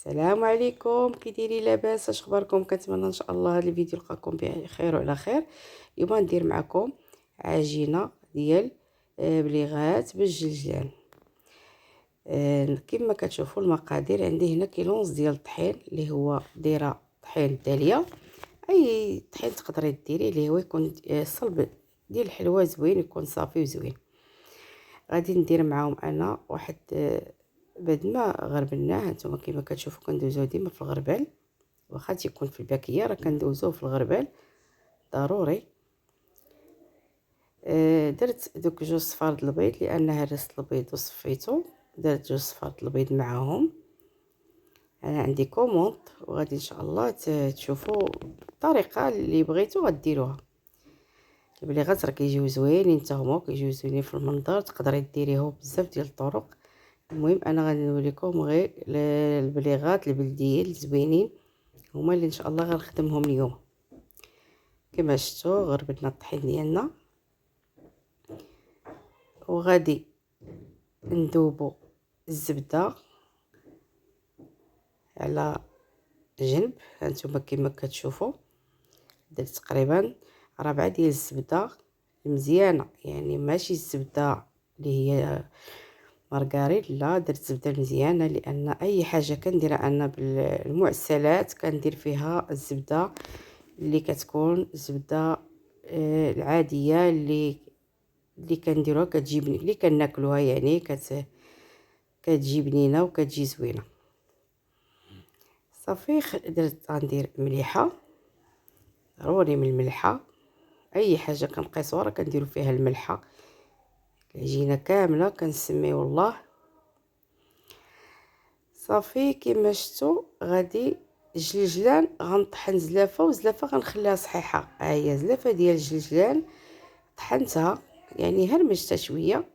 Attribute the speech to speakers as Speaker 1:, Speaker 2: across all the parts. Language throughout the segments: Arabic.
Speaker 1: السلام عليكم، كي دايرين؟ لاباس؟ اش اخباركم؟ كنتمنى ان شاء الله هذا الفيديو يلقاكم بخير وعلى خير. اليوم ندير معكم عجينه ديال بليغات بالجلجلان. كما كتشوفوا المقادير عندي هنا كيلو ونص ديال الطحين اللي هو دايره طحين الداليه. اي طحين تقدري ديريه اللي هو يكون صلب ديال الحلوى زوين، يكون صافي وزوين. غادي ندير معاهم انا واحد بعد ما غربلناه. هانتوما كما كتشوفوا كندوزوه ديما في الغربال، واخا تيكون في الباكيه راه كندوزوه في الغربال ضروري. درت دوك جوج صفار د البيض لان هرست البيض وصفيته. درت جوج صفار د البيض معاهم. انا عندي كوموند وغادي ان شاء الله تشوفوا الطريقه اللي بغيتو غديروها. البليغات راه كيجيو زوينين حتى هما، كيجيو زوينين في المنظر، تقدري ديريهم بزاف ديال الطرق. المهم انا غادي نوريكم غير البليغات البلديين الزوينين هما اللي ان شاء الله غنخدمهم اليوم. كما شفتوا غربلنا الطحين ديالنا وغادي نذوبوا الزبده على جنب. هانتوما كما كتشوفوا درت تقريبا 4 ديال الزبده مزيانه، يعني ماشي الزبده اللي هي مارغرين، لا درت زبده مزيانه، لان اي حاجه كنديرها انا بالمعسلات كندير فيها الزبده اللي كتكون الزبده العاديه اللي كنديروها كتجيب اللي كناكلوها، يعني كتجي بنينه وكتجي زوينه. صافي درت غندير مليحه، ضروري من الملحه، اي حاجه كنقيسوها راه كنديروا فيها الملحه. العجينه كامله كنسميو الله. صافي كما شفتوا غادي الجلجلان غنطحن زلافه وزلافه غنخليها صحيحه. ها هي زلافه ديال الجلجلان طحنتها، يعني هرمجتها شويه،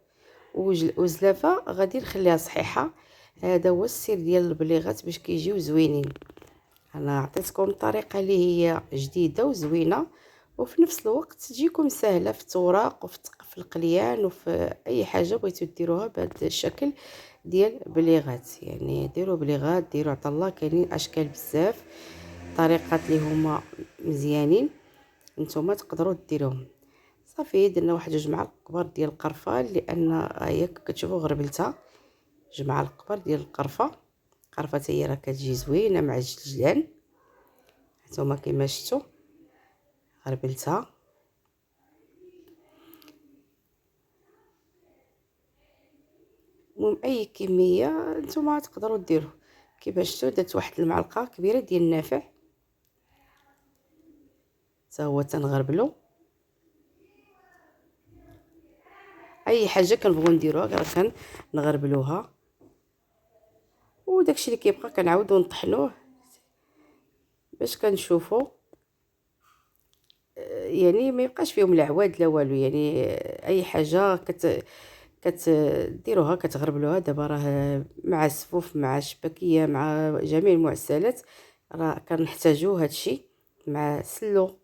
Speaker 1: وزلافه غادي نخليها صحيحه. هذا هو السر ديال البليغات باش كيجيو زوينين. انا عطيتكم الطريقه اللي هي جديده وزوينه، وفي نفس الوقت تجيكم سهله في التوراق وفي القليان وفي اي حاجه بغيتو ديروها بهذا الشكل ديال بليغات. يعني ديروا بليغات، ديروا عطا الله، كاينين اشكال بزاف، طريقات اللي هما مزيانين نتوما تقدروا ديروهم. صافي درنا واحد جوج معالق كبار ديال القرفه، لان هي كتشوفوا غربلتها جوج معالق كبار ديال القرفه. القرفه هي راه كتجي زوينه مع الجلجلان. هانتوما كما شفتوا غربلتها. المهم اي كميه نتوما تقدروا ديروه. كما شفتوا درت واحد المعلقه كبيره ديال النافع حتى هو تنغربلو. اي حاجه كنبغيو نديروها راه كنغربلوها، وداكشي اللي كيبقى كنعاودو نطحنوه باش كنشوفوا يعني ما يبقاش فيهم العواد لا والو. يعني اي حاجه كتديروها كتغربلوها. دابا راه مع السفوف مع الشباكيه مع جميع المعسلات راه كنحتاجو هادشي مع السلو.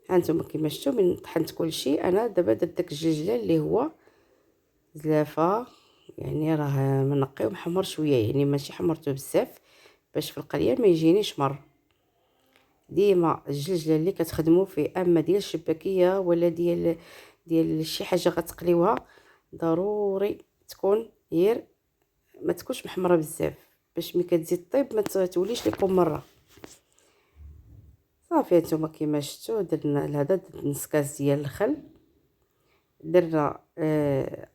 Speaker 1: هانتوما كما شفتوا من طحنت كلشي. انا دابا درت داك الجلجلان اللي هو زلافه، يعني راه منقي ومحمر شويه، يعني ماشي حمرته بزاف باش في القليان ما يجينيش مر. ديما الجلجلان اللي كتخدموا فيه، اما ديال الشباكيه ولا ديال شي حاجه غتقليوها، ضروري تكون غير ما تكونش محمره بزاف باش ملي كتزيد طيب ما توليش لكم مره. صافي هانتوما كما شفتوا درنا لهذا درت نص كاس ديال الخل. درنا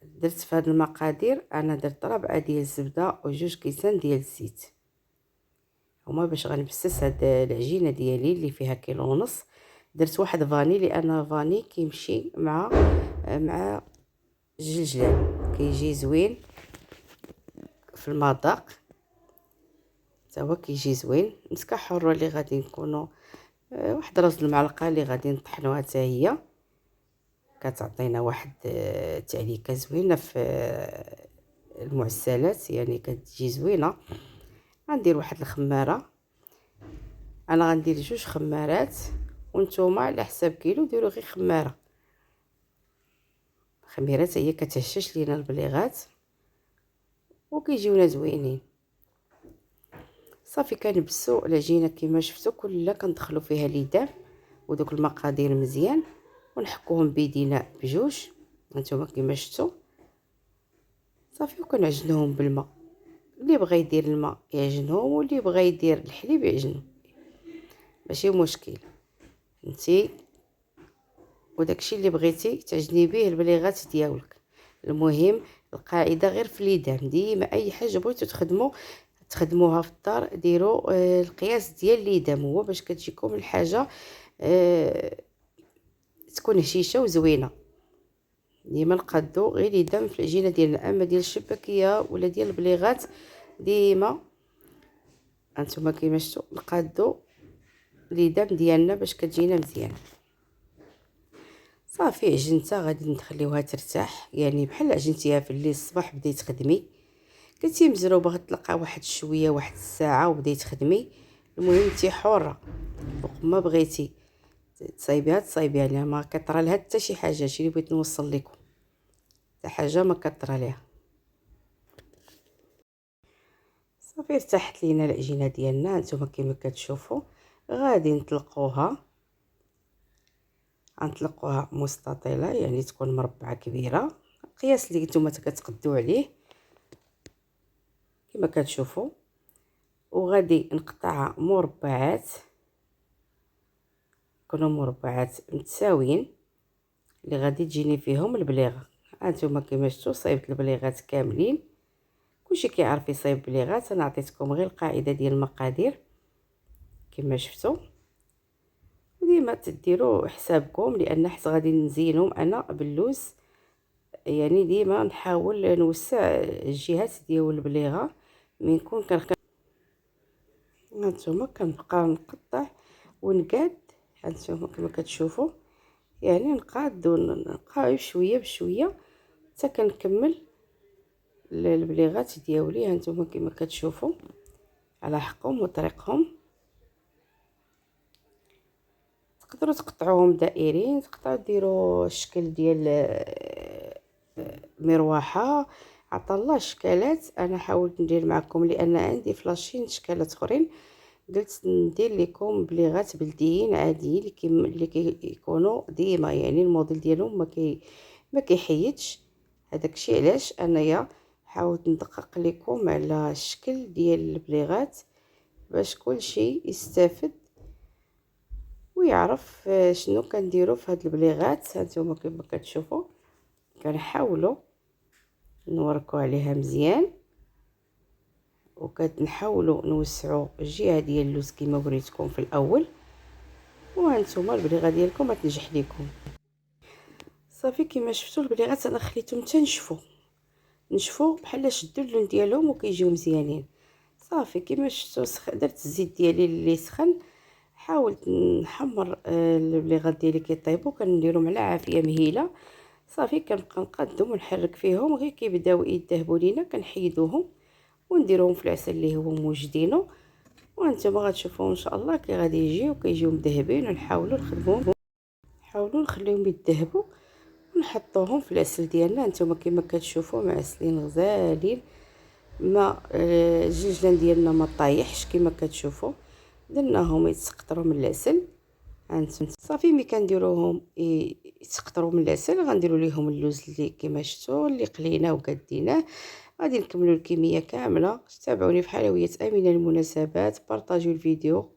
Speaker 1: درت في هذه المقادير انا درت 4 ديال الزبده وجوج كيسان ديال الزيت، هما باش غنبسس هاد العجينه ديالي اللي فيها كيلو ونص. درت واحد فاني لان فاني كيمشي مع الجلجلان كيجي زوين في المذاق، حتى هو كيجي زوين. مسكه حره اللي غادي نكونوا واحد راس المعلقه اللي غادي نطحنوها حتى هي كتعطينا واحد تعليكه زوينه في المعسلات، يعني كتجي زوينه. غندير واحد الخماره، انا غندير جوج خمارات، وانتوما على حساب كيلو ديروا غير خماره. خميرات هي كتهشش لينا البليغات وكيجيونا زوينين. صافي كنبسو العجينه كما شفتوا كلها كندخلوا فيها ليدام ودوك المقادير مزيان ونحكوهم بيدينا بجوج هانتوما كما شفتوا. صافي وكنعجنوهم بالماء، اللي بغى يدير الماء يعجنهم واللي بغى يدير الحليب يعجنو، ماشي مشكل انتي وداكشي اللي بغيتي تعجني به البليغات ديالك. المهم القاعده غير في ليدام، ديما اي حاجه بغيتو تخدموها في الدار ديروا القياس ديال ليدام، هو باش كتجيكم الحاجه تكون هشيشه وزوينه. ديما نقادو غير ليدام في العجينه ديالنا، اما ديال الشباكيه ولا ديال البليغات ديما انتما كيما شفتوا نقادو ليدام ديالنا باش كتجينا مزيان. صافي عجنتها غادي نخليوها ترتاح، يعني بحال عجنتيها في الليل الصباح بديتي تخدمي كنتي مزروبه غتلقى واحد شويه واحد الساعه وبديتي تخدمي. المهم انت حره فوق ما بغيتي تصايبيها ليها، ما كطرى لها حتى شي حاجه. هادشي اللي بغيت نوصل لكم، حتى حاجه ما كطرى ليها. صافي ارتاحت لينا العجينه ديالنا هانتوما كما كتشوفوا. غادي غنطلقوها مستطيله، يعني تكون مربعه كبيره، القياس اللي نتوما كتقدوا عليه كما كتشوفوا. وغادي نقطعها مربعات، يكونوا مربعات متساويين اللي غادي تجيني فيهم البليغه. هانتوما كما شفتوا صايبت البليغات كاملين، كلشي كيعرف يصايب بليغات. انا عطيتكم غير القاعده ديال المقادير كما شفتوا، وديما تديروا حسابكم لان حيت غادي نزينهم انا باللوز. يعني ديما نحاول نوسع الجهات ديال البليغه من نكون هانتوما كنبقى نقطع ونقاد. هانتوما كما كتشوفوا يعني نقاد ونقاو شويه بشويه حتى كنكمل البليغات ديالي. هانتوما كما كتشوفوا على حقهم وطريقهم، تقدروا تقطعوهم دائرين، تقدروا ديروا الشكل ديال مروحه، عطا الله شكالات. انا حاولت ندير معكم لان عندي فلاشين شكالات اخرين، قلت ندير لكم بليغات بلديين عاديين اللي كيكونوا ديما، يعني الموديل ديالهم ما كيحيدش. هذاك الشيء علاش انايا حاولت ندقق لكم على الشكل ديال البليغات باش كل شيء يستافد ويعرف شنو كنديروا في هاد البليغات. هانتوما كما كتشوفوا كنحاولوا نوركوا عليها مزيان، وكنحاولوا نوسعوا الجهه ديال اللوز كما وريتكم في الاول، وهانتوما البليغه ديالكم غتنجح لكم. صافي كما شفتوا البليغات انا خليتهم نشفوا بحال شدوا اللون ديالهم وكيجيو مزيانين. صافي كما شفتوا درت الزيت ديالي اللي سخن، حاولت نحمر البليغات ديالي كيطيبوا كنديرهم على عافيه مهيله. صافي كنبقى نقادهم ونحرك فيهم غير كيبداو يذهبوا لينا كنحيدوهم ونديروهم في العسل اللي هو موجدينه. وانتم غتشوفوا ان شاء الله كي غادي كيجيو مذهبين، ونحاولوا نخليهم يذهبوا ونحطوهم في العسل ديالنا. انتم كما كتشوفوا معسلين غزالين، ما الجنجلان ديالنا ما طايحش كما كتشوفوا، درناهم يتسقطروا من العسل. هانتم صافي ملي كنديروهم يتسقطروا من العسل غنديروا ليهم اللوز اللي كما شفتوا اللي قليناه وقديناه. غادي نكملوا الكميه كامله. تابعوني في حلويات امينه المناسبات، بارطاجيو الفيديو.